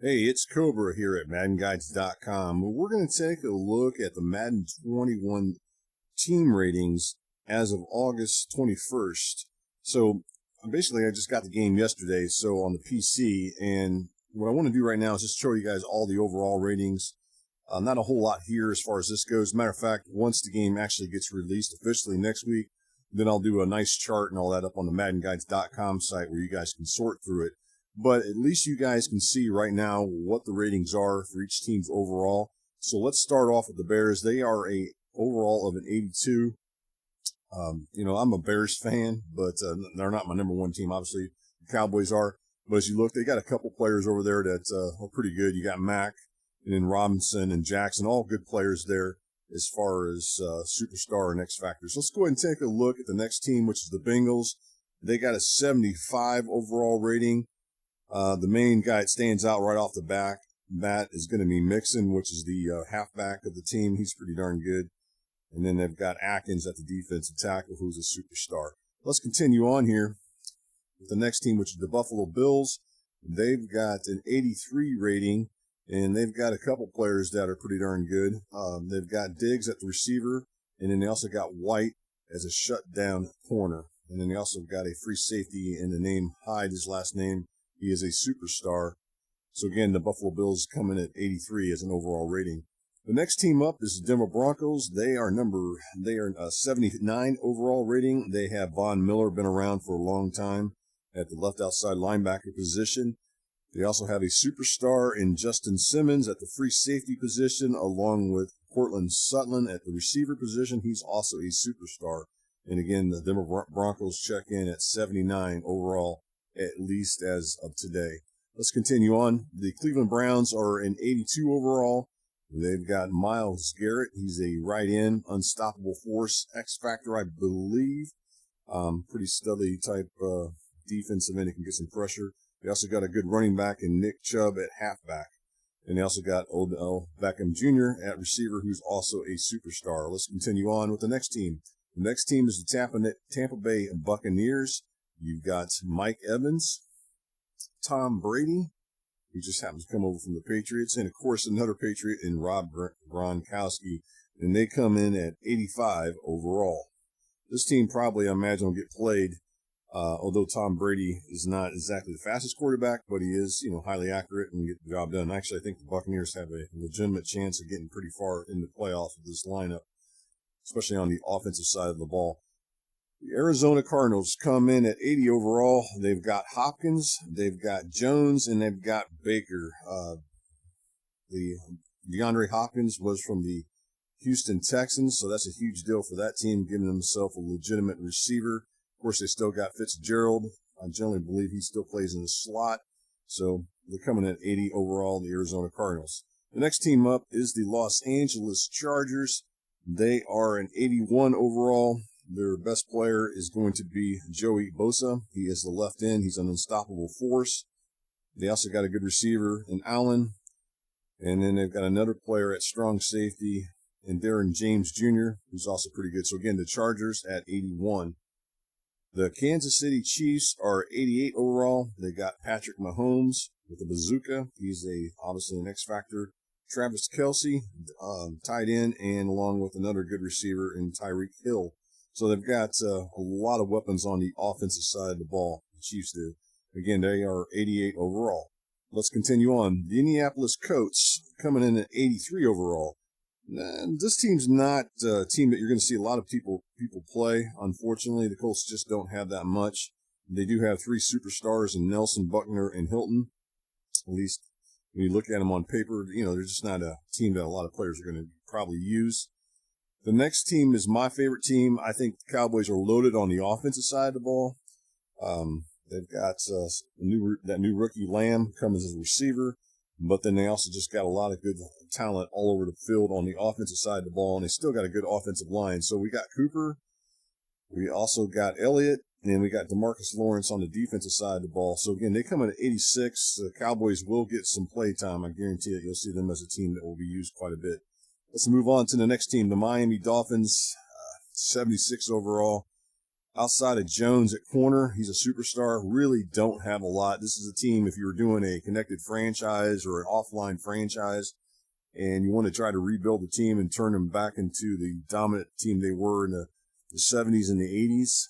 Hey, it's Cobra here at MaddenGuides.com. We're going to take a look at the Madden 21 team ratings as of August 21st. So basically, I just got the game yesterday, so on the PC, and what I want to do right now is just show you guys all the overall ratings. Not a whole lot here as far as this goes. Matter of fact, once the game actually gets released officially next week, then I'll do a nice chart and all that up on the MaddenGuides.com site where you guys can sort through it. But at least you guys can see right now what the ratings are for each team's overall. So let's start off with the Bears. They are a overall of an 82. I'm a Bears fan, but they're not my number one team. Obviously, the Cowboys are. But as you look, they got a couple players over there that are pretty good. You got Mack and then Robinson and Jackson, all good players there as far as superstar and X factors. Let's go ahead and take a look at the next team, which is the Bengals. They got a 75 overall rating. The main guy that stands out right off the bat is going to be Mixon, which is the halfback of the team. He's pretty darn good. And then they've got Atkins at the defensive tackle, who's a superstar. Let's continue on here with the next team, which is the Buffalo Bills. They've got an 83 rating, and they've got a couple players that are pretty darn good. They've got Diggs at the receiver, and then they also got White as a shutdown corner. And then they also got a free safety in the name Hyde, his last name. He is a superstar. So again, the Buffalo Bills come in at 83 as an overall rating. The next team up is the Denver Broncos. They are a 79 overall rating. They have Von Miller, been around for a long time at the left outside linebacker position. They also have a superstar in Justin Simmons at the free safety position, along with Cortland Sutton at the receiver position. He's also a superstar. And again, the Denver Broncos check in at 79 overall, at least as of today. Let's continue on. The Cleveland Browns are an 82 overall. They've got Myles Garrett. He's a right end, unstoppable force, X factor, I believe. Pretty steady type defensive end. He can get some pressure. They also got a good running back in Nick Chubb at halfback. And they also got Odell Beckham Jr. at receiver, who's also a superstar. Let's continue on with the next team. The next team is the Tampa Bay Buccaneers. You've got Mike Evans, Tom Brady, who just happens to come over from the Patriots, and of course another Patriot in Rob Gronkowski, and they come in at 85 overall. This team probably, I imagine, will get played, although Tom Brady is not exactly the fastest quarterback, but he is, highly accurate and get the job done. Actually, I think the Buccaneers have a legitimate chance of getting pretty far in the playoffs with this lineup, especially on the offensive side of the ball. The Arizona Cardinals come in at 80 overall. They've got Hopkins, they've got Jones, and they've got Baker. The DeAndre Hopkins was from the Houston Texans, so that's a huge deal for that team, giving themselves a legitimate receiver. Of course, they still got Fitzgerald. I generally believe he still plays in the slot. So they're coming at 80 overall, the Arizona Cardinals. The next team up is the Los Angeles Chargers. They are an 81 overall. Their best player is going to be Joey Bosa. He is the left end. He's an unstoppable force. They also got a good receiver in Allen. And then they've got another player at strong safety in Darren James Jr., who's also pretty good. So again, the Chargers at 81. The Kansas City Chiefs are 88 overall. They got Patrick Mahomes with a bazooka. He's obviously an X factor. Travis Kelce, tight end, and along with another good receiver in Tyreek Hill. So they've got a lot of weapons on the offensive side of the ball, the Chiefs do. Again, they are 88 overall. Let's continue on. The Indianapolis Colts coming in at 83 overall. This team's not a team that you're going to see a lot of people play. Unfortunately, the Colts just don't have that much. They do have three superstars in Nelson, Buckner, and Hilton. At least when you look at them on paper, they're just not a team that a lot of players are going to probably use. The next team is my favorite team. I think the Cowboys are loaded on the offensive side of the ball. They've got that new rookie Lamb comes as a receiver, but then they also just got a lot of good talent all over the field on the offensive side of the ball, and they still got a good offensive line. So we got Cooper, we also got Elliott, and we got DeMarcus Lawrence on the defensive side of the ball. So again, they come in at 86. The Cowboys will get some play time. I guarantee it. You'll see them as a team that will be used quite a bit. Let's move on to the next team, the Miami Dolphins, 76 overall. Outside of Jones at corner, he's a superstar. Really don't have a lot. This is a team, if you were doing a connected franchise or an offline franchise, and you want to try to rebuild the team and turn them back into the dominant team they were in the 70s and the 80s,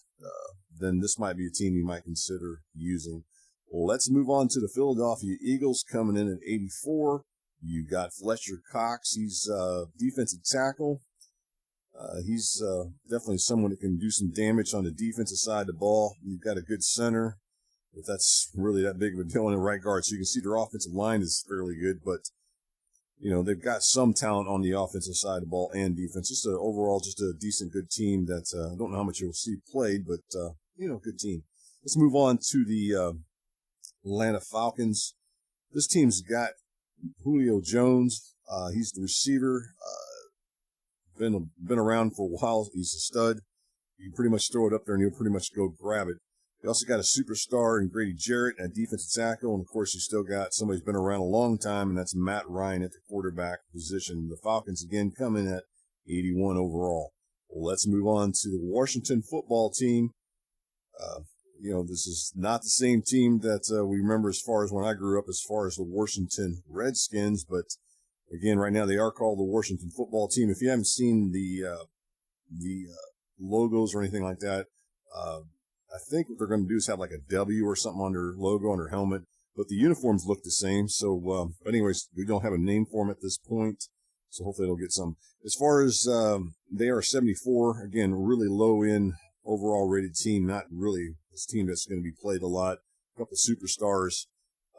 then this might be a team you might consider using. Well, let's move on to the Philadelphia Eagles coming in at 84. You got Fletcher Cox. He's defensive tackle. He's definitely someone that can do some damage on the defensive side of the ball. You've got a good center, if that's really that big of a deal, in the right guard. So you can see their offensive line is fairly good, but they've got some talent on the offensive side of the ball and defense. Just overall, just a decent, good team that I don't know how much you'll see played, but, good team. Let's move on to the Atlanta Falcons. This team's got Julio Jones. He's the receiver. Been around for a while. He's a stud. You can pretty much throw it up there and he'll pretty much go grab it. You also got a superstar in Grady Jarrett at defensive tackle. And, of course, you still got somebody who's been around a long time, and that's Matt Ryan at the quarterback position. The Falcons, again, come in at 81 overall. Well, let's move on to the Washington football team. This is not the same team that we remember as far as when I grew up, as far as the Washington Redskins. But, again, right now they are called the Washington football team. If you haven't seen the logos or anything like that, I think what they're going to do is have like a W or something on their logo, on their helmet. But the uniforms look the same. So, but anyways, we don't have a name for them at this point. So hopefully they'll get some. As far as they are 74, again, really low in overall rated team. Not really this team that's going to be played a lot. A couple superstars.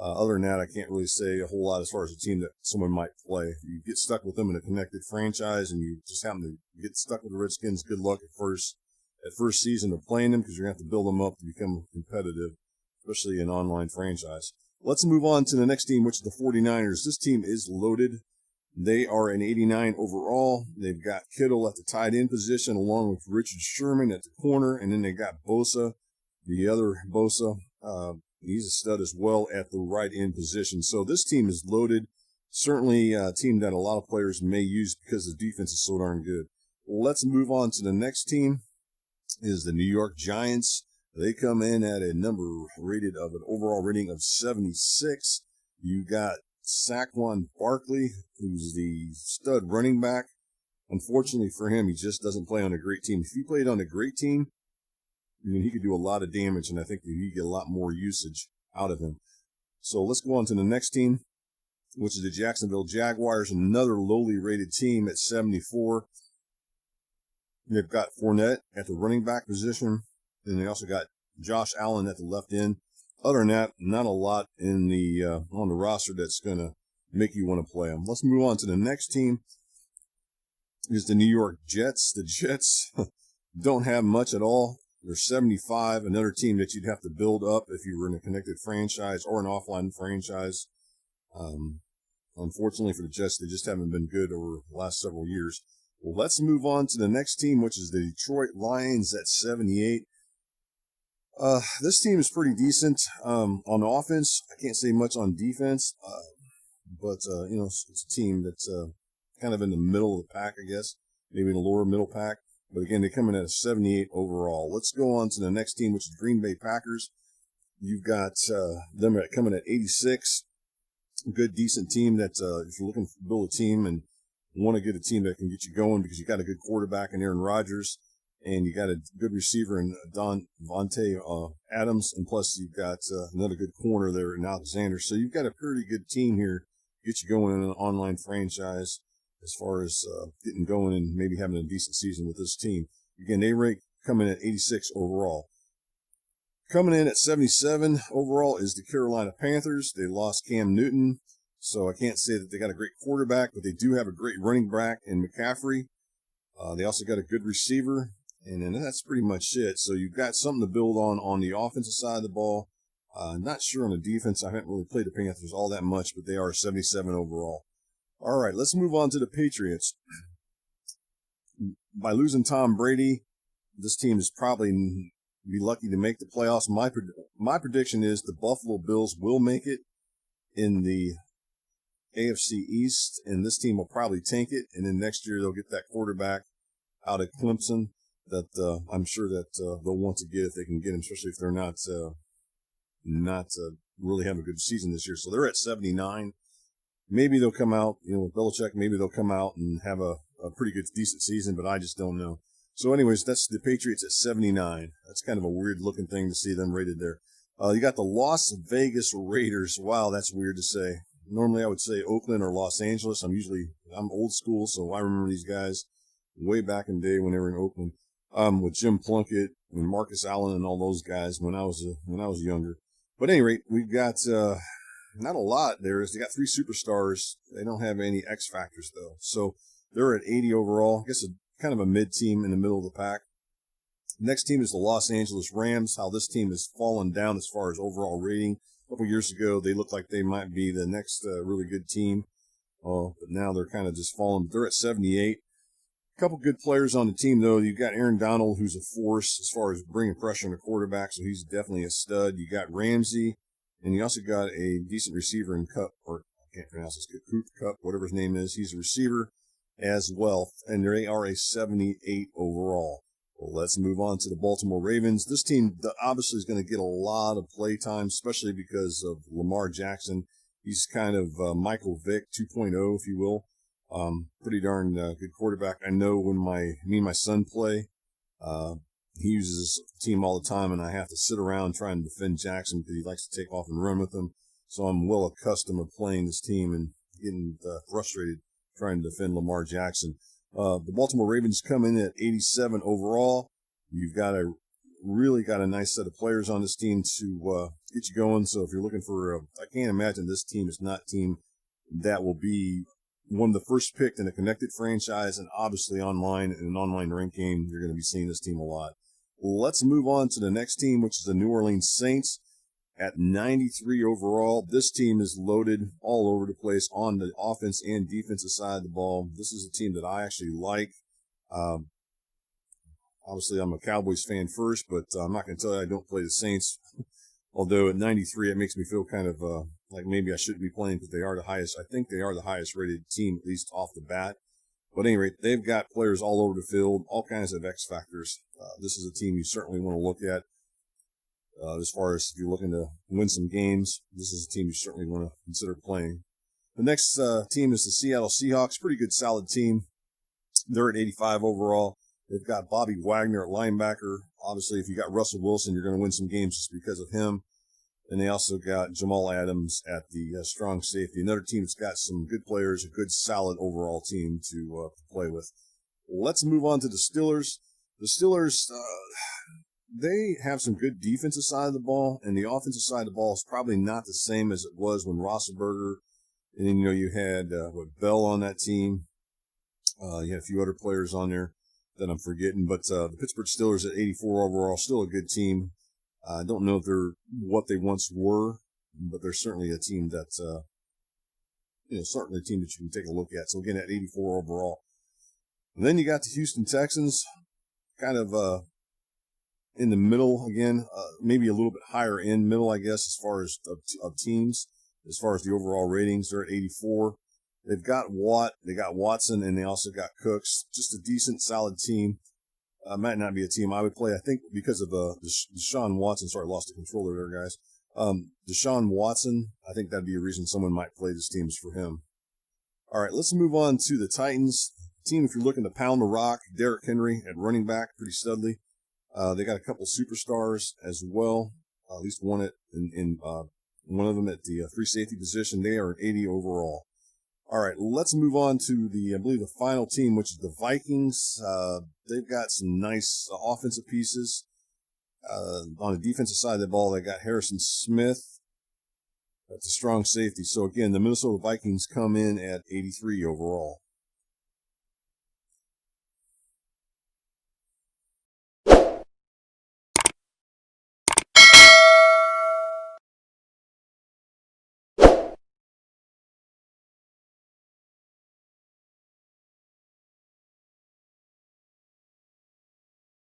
Other than that, I can't really say a whole lot as far as a team that someone might play. You get stuck with them in a connected franchise and you just happen to get stuck with the Redskins, good luck at first season of playing them, because you're going to have to build them up to become competitive, especially in an online franchise. Let's move on to the next team, which is the 49ers. This team is loaded. They are an 89 overall. They've got Kittle at the tight end position along with Richard Sherman at the corner, and then they got Bosa, the other Bosa. He's a stud as well at the right end position. So this team is loaded. Certainly a team that a lot of players may use because the defense is so darn good. Well, let's move on to the next team. Is the New York Giants. They come in at a number rated of an overall rating of 76. You got Saquon Barkley, who's the stud running back. Unfortunately for him, he just doesn't play on a great team. If he played on a great team, he could do a lot of damage, and I think that he'd get a lot more usage out of him. So let's go on to the next team, which is the Jacksonville Jaguars, another lowly rated team at 74. They've got Fournette at the running back position, and they also got Josh Allen at the left end. Other than that, not a lot in the on the roster that's going to make you want to play them. Let's move on to the next team. Is the New York Jets. The Jets don't have much at all. They're 75, another team that you'd have to build up if you were in a connected franchise or an offline franchise. Unfortunately for the Jets, they just haven't been good over the last several years. Well, let's move on to the next team, which is the Detroit Lions at 78. This team is pretty decent on offense. I can't say much on defense, but it's a team that's kind of in the middle of the pack, I guess, maybe in the lower middle pack. But again, they come in at a 78 overall. Let's go on to the next team, which is Green Bay Packers. You've got them coming at 86. Good, decent team that if you're looking to build a team and want to get a team that can get you going, because you got a good quarterback in Aaron Rodgers, and you got a good receiver in Davante Adams, and plus you've got another good corner there in Alexander. So you've got a pretty good team here, get you going in an online franchise as far as getting going and maybe having a decent season with this team. Again, they rank coming in at 86 overall. Coming in at 77 overall is the Carolina Panthers. They lost Cam Newton, so I can't say that they got a great quarterback, but they do have a great running back in McCaffrey. They also got a good receiver, and then that's pretty much it. So you've got something to build on the offensive side of the ball. Not sure on the defense. I haven't really played the Panthers all that much, but they are 77 overall. All right, let's move on to the Patriots. By losing Tom Brady, this team is probably be lucky to make the playoffs. My prediction is the Buffalo Bills will make it in the AFC East, and this team will probably tank it, and then next year they'll get that quarterback out of Clemson. that I'm sure that they'll want to get if they can get him, especially if they're not really having a good season this year. So they're at 79. Maybe they'll come out, with Belichick, maybe they'll come out and have a pretty good, decent season, but I just don't know. So anyways, that's the Patriots at 79. That's kind of a weird looking thing to see them rated there. You got the Las Vegas Raiders. Wow, that's weird to say. Normally I would say Oakland or Los Angeles. I'm old school, so I remember these guys way back in the day when they were in Oakland, with Jim Plunkett and Marcus Allen and all those guys when I was younger. But at any rate, we've got not a lot there. They got 3 superstars. They don't have any X factors though. So they're at 80 overall. I guess kind of a mid team in the middle of the pack. Next team is the Los Angeles Rams. How this team has fallen down as far as overall rating. A couple years ago, they looked like they might be the next really good team. But now they're kind of just falling. They're at 78. A couple good players on the team, though. You've got Aaron Donald, who's a force as far as bringing pressure on the quarterback, so he's definitely a stud. You got Ramsey, and you also got a decent receiver in Cup, or I can't pronounce this, Cooper Cup, whatever his name is. He's a receiver as well, and they are a 78 overall. Well, let's move on to the Baltimore Ravens. This team obviously is going to get a lot of play time, especially because of Lamar Jackson. He's kind of Michael Vick 2.0, if you will. Pretty darn good quarterback. I know when me and my son play, he uses this team all the time, and I have to sit around trying to defend Jackson because he likes to take off and run with them. So I'm well accustomed to playing this team and getting frustrated trying to defend Lamar Jackson. The Baltimore Ravens come in at 87 overall. You've really got a nice set of players on this team to get you going. So if you're looking for I can't imagine this team is not a team that will be one of the first picked in a connected franchise, and obviously online in an online rank game, you're going to be seeing this team a lot. Let's move on to the next team, which is the New Orleans Saints at 93 overall. This team is loaded all over the place on the offense and defensive side of the ball. This is a team that I actually like. Obviously, I'm a Cowboys fan first, but I'm not going to tell you I don't play the Saints. Although at 93, it makes me feel kind of like maybe I shouldn't be playing because they are the highest. I think they are the highest rated team, at least off the bat. But at any rate, they've got players all over the field, all kinds of X factors. This is a team you certainly want to look at. As far as if you're looking to win some games, this is a team you certainly want to consider playing. The next team is the Seattle Seahawks. Pretty good, solid team. They're at 85 overall. They've got Bobby Wagner at linebacker. Obviously, if you got Russell Wilson, you're going to win some games just because of him. And they also got Jamal Adams at the strong safety. Another team that's got some good players, a good, solid overall team to play with. Let's move on to the Steelers. The Steelers, they have some good defensive side of the ball, and the offensive side of the ball is probably not the same as it was when Roethlisberger, and then, you had Bell on that team. You had a few other players on there that I'm forgetting, but the Pittsburgh Steelers at 84 overall, still a good team. I don't know if they're what they once were, but they're certainly a team that's, certainly a team that you can take a look at. So again, at 84 overall. And then you got the Houston Texans, kind of in the middle again, maybe a little bit higher in middle, I guess, as far as of teams, as far as the overall ratings. They're at 84. They've got Watt, they got Watson, and they also got Cooks. Just a decent, solid team. Might not be a team I would play. I think because of Deshaun Watson. Sorry, I lost the controller there, guys. Deshaun Watson, I think that'd be a reason someone might play this team is for him. All right, let's move on to the Titans. Team, if you're looking to pound the rock, Derrick Henry at running back, pretty studly. They got a couple superstars as well. At least one one of them at the free safety position. They are at 80 overall. All right, let's move on to I believe the final team, which is the Vikings. They've got some nice offensive pieces. On the defensive side of the ball, they got Harrison Smith. That's a strong safety. So again, the Minnesota Vikings come in at 83 overall.